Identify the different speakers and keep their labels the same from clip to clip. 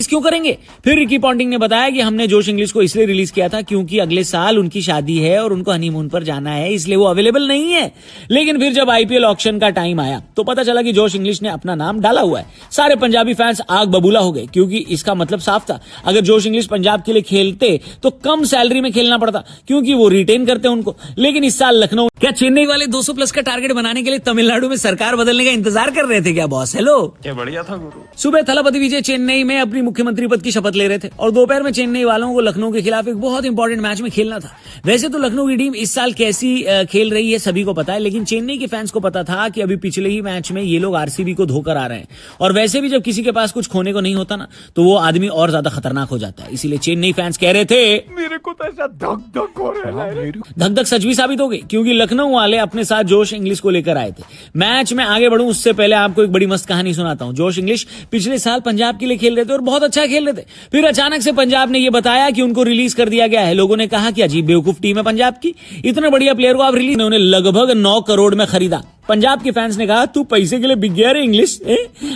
Speaker 1: क्यों करेंगे? फिर रिकी पॉन्टिंग ने बताया कि हमने जोश इंग्लिश को इसलिए रिलीज किया था क्योंकि अगले साल उनकी शादी है और उनको हनीमून पर जाना है, इसलिए वो अवेलेबल नहीं है। लेकिन फिर जब आईपीएल ऑक्शन का टाइम आया तो पता चला कि जोश इंग्लिश ने अपना नाम डाला हुआ है। सारे पंजाबी फैंस आग बबूला हो गए क्योंकि इसका मतलब साफ था, अगर जोश इंग्लिश पंजाब के लिए खेलते तो कम सैलरी में खेलना पड़ता क्योंकि वो रिटेन करते उनको। लेकिन इस साल लखनऊ, क्या चेन्नई वाले 200 प्लस का टारगेट बनाने के लिए तमिलनाडु में सरकार बदलने का इंतजार कर रहे थे क्या बॉस? हेलो,
Speaker 2: क्या बढ़िया था गुरु।
Speaker 1: सुबह थलापति विजय चेन्नई में अपनी मुख्यमंत्री पद की शपथ ले रहे थे और दोपहर में चेन्नई वालों को लखनऊ के खिलाफ एक बहुत इंपॉर्टेंट मैच में खेलना था। वैसे तो लखनऊ की टीम इस साल कैसी खेल रही है सभी को पता है, लेकिन चेन्नई के फैंस को पता था कि अभी पिछले ही मैच में ये लोग आरसीबी को धोकर आ रहे हैं। और वैसे भी जब किसी के पास कुछ खोने को नहीं होता ना तो वो आदमी और ज्यादा खतरनाक हो जाता है। इसीलिए चेन्नई फैंस कह रहे थे,
Speaker 2: मेरे को तो ऐसा धक धक हो रहा है।
Speaker 1: धक धक सच भी साबित हो गई क्योंकि लखनऊ वाले अपने साथ जोश इंग्लिश को लेकर आए थे। मैच में आगे बढ़ूं उससे पहले आपको एक बड़ी मस्त कहानी सुनाता हूं। जोश इंग्लिश पिछले साल पंजाब के लिए खेल रहे थे और बहुत अच्छा खेल रहे थे। फिर अचानक से पंजाब ने यह बताया कि उनको रिलीज कर दिया गया है। लोगों ने कहा कि अजीब बेवकूफ टीम है पंजाब की, इतने बढ़िया प्लेयर को आप रिलीज, ने उन्हें लगभग 9 करोड़ में खरीदा। पंजाब के फैंस ने कहा, तू पैसे के लिए बिक गया रे इंग्लिश,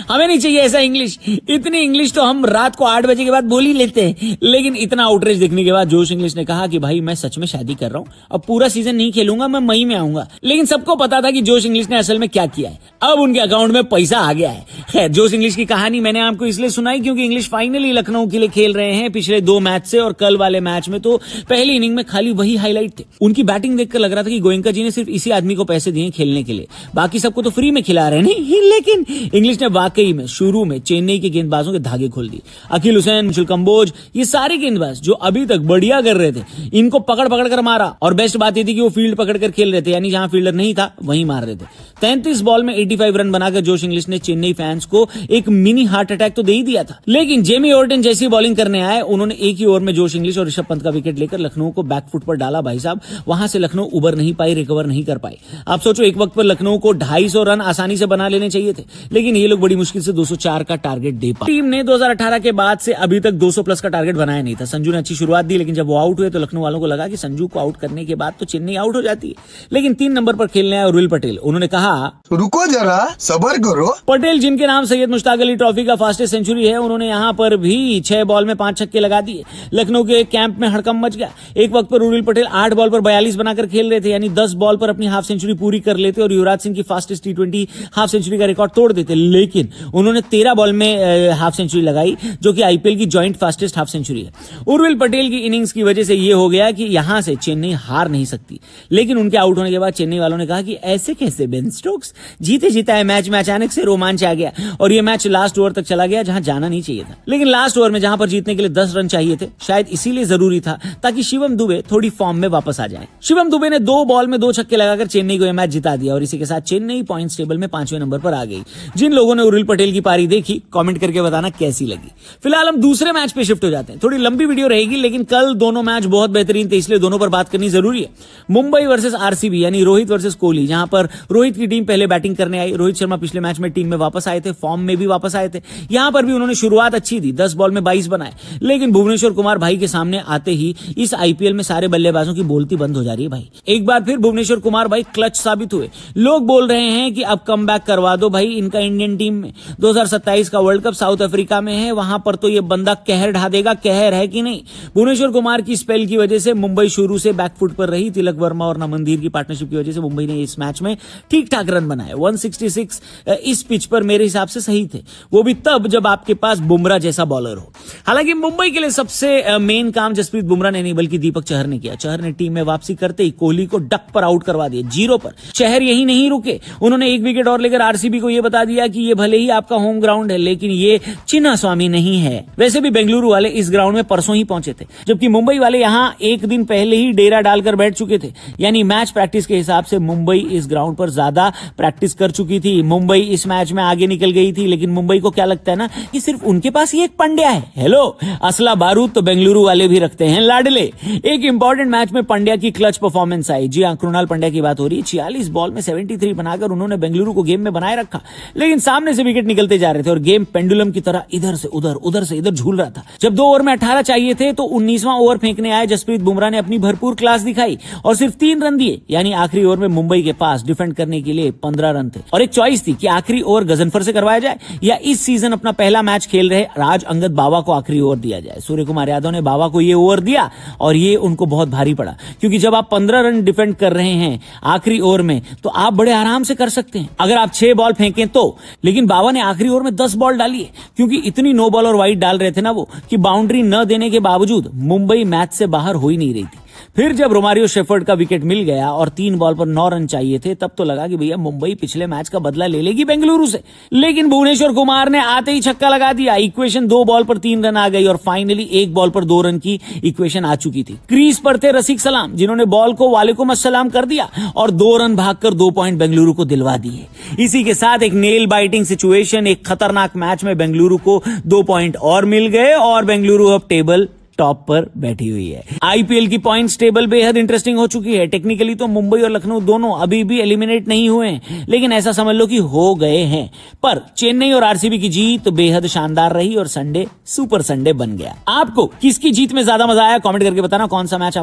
Speaker 1: हमें नहीं चाहिए ऐसा इंग्लिश। इतनी इंग्लिश तो हम रात को 8 बजे के बाद बोल ही लेते हैं। लेकिन इतना आउटरीच देखने के बाद जोश इंग्लिश ने कहा कि भाई मैं सच में शादी कर रहा हूं, अब पूरा सीजन नहीं खेलूंगा, मैं मई में आऊंगा। लेकिन सबको पता था कि जोश इंग्लिश ने असल में क्या किया है। अब उनके अकाउंट में पैसा आ गया है। खैर, जोश इंग्लिश की कहानी मैंने आपको इसलिए सुनाई क्योंकि इंग्लिश फाइनली लखनऊ के लिए खेल रहे हैं पिछले 2 मैच से, और कल वाले मैच में तो पहली इनिंग में खाली वही हाईलाइट थे। उनकी बैटिंग देखकर लग रहा था कि गोयनका जी ने सिर्फ इसी आदमी को पैसे दिए खेलने के लिए, बाकी सबको तो फ्री में खिला रहे नहीं। लेकिन इंग्लिश ने वाकई में शुरू में चेन्नई के गेंदबाजों के धागे खोल दिए। अकील हुसैन, मिचेल कंबोज, ये सारे गेंदबाज जो अभी तक बढ़िया कर रहे थे, इनको पकड़ पकड़ कर मारा। और बेस्ट बात यह थी कि वो फील्ड पकड़ कर खेल रहे थे, यानी जहां फील्डर नहीं था वहीं मार रहे थे। 33 बॉल में 85 रन बनाकर जोश इंग्लिश ने चेन्नई फैंस को एक मिनी हार्ट अटैक तो दे ही दिया था। लेकिन जेमी ओर्टन जैसी बॉलिंग करने आए, उन्होंने एक ही ओवर में जोश इंग्लिश और ऋषभ पंत का विकेट लेकर लखनऊ को बैकफुट पर डाला। भाई साहब, वहां से लखनऊ उबर नहीं पाई, रिकवर नहीं कर पाई। आप सोचो, एक वक्त पर लखनऊ को 250 रन आसानी से बना लेने चाहिए थे, लेकिन ये लोग बड़ी मुश्किल से 204 का टारगेट दे पाए। टीम ने 2018 के बाद से अभी तक 200 प्लस का टारगेट बनाया नहीं था। संजू ने अच्छी शुरुआत दी, लेकिन जब वो आउट हुए तो लखनऊ वालों को लगा कि संजू को आउट करने के बाद तो चेन्नई आउट हो जाती है। लेकिन 3 नंबर पर खेलने आए उर्विल पटेल। उन्होंने कहा,
Speaker 3: रुको जरा, सब्र करो।
Speaker 1: पटेल, जिनके नाम सैयद मुश्ताक अली ट्रॉफी का फास्टेस्ट सेंचुरी है, उन्होंने यहां पर भी 6 बॉल में 5 छक्के लगा दिए। लखनऊ के कैंप में हड़कंप मच गया। एक वक्त पर उर्विल पटेल 8 बॉल पर 42 बनाकर खेल रहे थे, यानी 10 बॉल पर अपनी हाफ सेंचुरी पूरी कर लेते और युवराज सिंह की फास्टेस्ट T20 हाफ सेंचुरी का रिकॉर्ड तोड़ देते। लेकिन उन्होंने 13 बॉल में हाफ सेंचुरी लगाई, जो कि आईपीएल की जॉइंट फास्टेस्ट हाफ सेंचुरी है। उर्विल पटेल की इनिंग्स की वजह से यह हो गया कि यहां से चेन्नई हार नहीं सकती। लेकिन उनके आउट होने के बाद चेन्नई वालों ने कहा कि ऐसे कैसे बेन स्टोक्स, जीते जीता है मैच में अचानक से रोमांच आ गया और यह मैच लास्ट ओवर तक चला गया जहां जाना नहीं चाहिए था। लेकिन लास्ट ओवर में जहां पर जीतने के लिए 10 रन चाहिए थे, शायद इसीलिए जरूरी था ताकि शिवम दुबे थोड़ी फॉर्म में वापस आ जाए। शिवम दुबे ने 2 बॉल में 2 छक्के लगाकर चेन्नई को यह मैच जिता दिया और इसी के साथ चेन्नई पॉइंट्स टेबल में 5वें नंबर पर आ गई। जिन लोगों ने उर्विल पटेल की पारी देखी, कमेंट करके बताना कैसी लगी। फिलहाल हम दूसरे मैच पे शिफ्ट हो जाते हैं। थोड़ी लंबी वीडियो रहेगी, लेकिन कल दोनों मैच बहुत बेहतरीन थे, इसलिए दोनों पर बात करनी जरूरी है। मुंबई वर्सेस आरसीबी, यानी रोहित वर्सेस कोहली, जहां पर रोहित की टीम पहले बैटिंग करने आई। रोहित शर्मा पिछले मैच में टीम में वापस आए थे, फॉर्म में भी वापस आए थे। यहां पर भी उन्होंने शुरुआत अच्छी दी, 10 बॉल में 22 बनाए। लेकिन भुवनेश्वर कुमार भाई के सामने आते ही इस आईपीएल में सारे बल्लेबाजों की बोलती बंद हो जा रही है भाई। एक बार फिर भुवनेश्वर कुमार भाई क्लच साबित हुए। लोग बोल रहे हैं कि अब कमबैक करवा दो भाई इनका इंडियन टीम में। 2027 का वर्ल्ड कप साउथ अफ्रीका में है, वहां पर तो ये बंदा कहर ढा देगा। कहर है कि नहीं? भुवनेश्वर कुमार की स्पेल की वजह से मुंबई शुरू से बैकफुट पर रही। तिलक वर्मा और नमनदीर की पार्टनरशिप की वजह से मुंबई ने इस मैच में ठीक ठाक रन बनाए। 166 इस पिच पर मेरे हिसाब से सही थे, वो भी तब जब आपके पास बुमराह जैसा बॉलर हो। हालांकि मुंबई के लिए सबसे मेन काम जसप्रीत बुमराह ने नहीं बल्कि दीपक चहर ने किया। चहर ने टीम में वापसी करते ही कोहली को डक पर आउट करवा दिया, 0 पर। चहर यही नहीं रुके, उन्होंने 1 विकेट और लेकर आरसीबी को यह बता दिया कि ये भले ही आपका होम ग्राउंड है, लेकिन ये चिन्ना स्वामी नहीं है। वैसे भी बेंगलुरु वाले इस ग्राउंड में परसों ही पहुंचे थे, जबकि मुंबई वाले यहां 1 दिन पहले ही डेरा डालकर बैठ चुके थे। यानी मैच प्रैक्टिस के हिसाब से मुंबई इस ग्राउंड पर ज्यादा प्रैक्टिस कर चुकी थी। मुंबई इस मैच में आगे निकल गई थी, लेकिन मुंबई को क्या लगता है ना कि सिर्फ उनके पास ही एक पंड्या है। हेलो, असला बारूद तो बेंगलुरु वाले भी रखते हैं लाडले। एक इंपॉर्टेंट मैच में पंड्या की क्लच परफॉर्मेंस आई। जी हां, कृणाल पंड्या की बात हो रही है। 46 बॉल में 73 बनाकर उन्होंने बेंगलुरु को गेम में बनाए रखा, लेकिन सामने से विकेट निकलते जा रहे थे और गेम पेंडुलम की तरह इधर से उधर, उधर से इधर झूल रहा था। जब 2 ओवर में 18 चाहिए थे तो 19वां ओवर फेंकने आए जसप्रीत बुमराह ने अपनी भरपूर क्लास दिखाई और सिर्फ 3 रन दिए। यानी आखिरी ओवर में मुंबई के पास डिफेंड करने के लिए 15 रन थे और एक चॉइस थी कि आखिरी ओवर गजनफर से करवाया जाए या इस सीजन अपना पहला मैच खेल रहे राज अंगद बावा को आखिरी ओवर दिया जाए। सूर्य कुमार यादव ने बाबा को ये ओवर दिया और ये उनको बहुत भारी पड़ा, क्योंकि जब आप 15 रन डिफेंड कर रहे हैं आखिरी ओवर में तो आप बड़े आराम से कर सकते हैं अगर आप 6 बॉल फेंकें तो। लेकिन बाबा ने आखिरी ओवर में 10 बॉल डाली है, क्योंकि इतनी नो बॉल और वाइड डाल रहे थे ना वो, कि बाउंड्री न देने के बावजूद मुंबई मैच से बाहर हो ही नहीं रही थी। फिर जब रोमारियो शेफर्ड का विकेट मिल गया और 3 बॉल पर 9 रन चाहिए थे, तब तो लगा कि भैया मुंबई पिछले मैच का बदला ले लेगी बेंगलुरु से। लेकिन भुवनेश्वर कुमार ने आते ही छक्का लगा दिया। इक्वेशन 2 बॉल पर 3 रन आ गई और फाइनली 1 बॉल पर 2 रन की इक्वेशन आ चुकी थी। क्रीज पर थे रसिक सलाम, जिन्होंने बॉल को वालेकुम अस्सलाम कर दिया और 2 रन भागकर 2 पॉइंट बेंगलुरु को दिलवा दिए। इसी के साथ एक नेल बाइटिंग सिचुएशन, एक खतरनाक मैच में बेंगलुरु को 2 पॉइंट और मिल गए और बेंगलुरु अब टेबल टॉप पर बैठी हुई है। आईपीएल की पॉइंट्स टेबल बेहद इंटरेस्टिंग हो चुकी है। टेक्निकली तो मुंबई और लखनऊ दोनों अभी भी एलिमिनेट नहीं हुए हैं, लेकिन ऐसा समझ लो कि हो गए हैं। पर चेन्नई और आरसीबी की जीत बेहद शानदार रही और संडे सुपर संडे बन गया। आपको किसकी जीत में ज्यादा मजा आया, कमेंट करके बताना। कौन सा मैच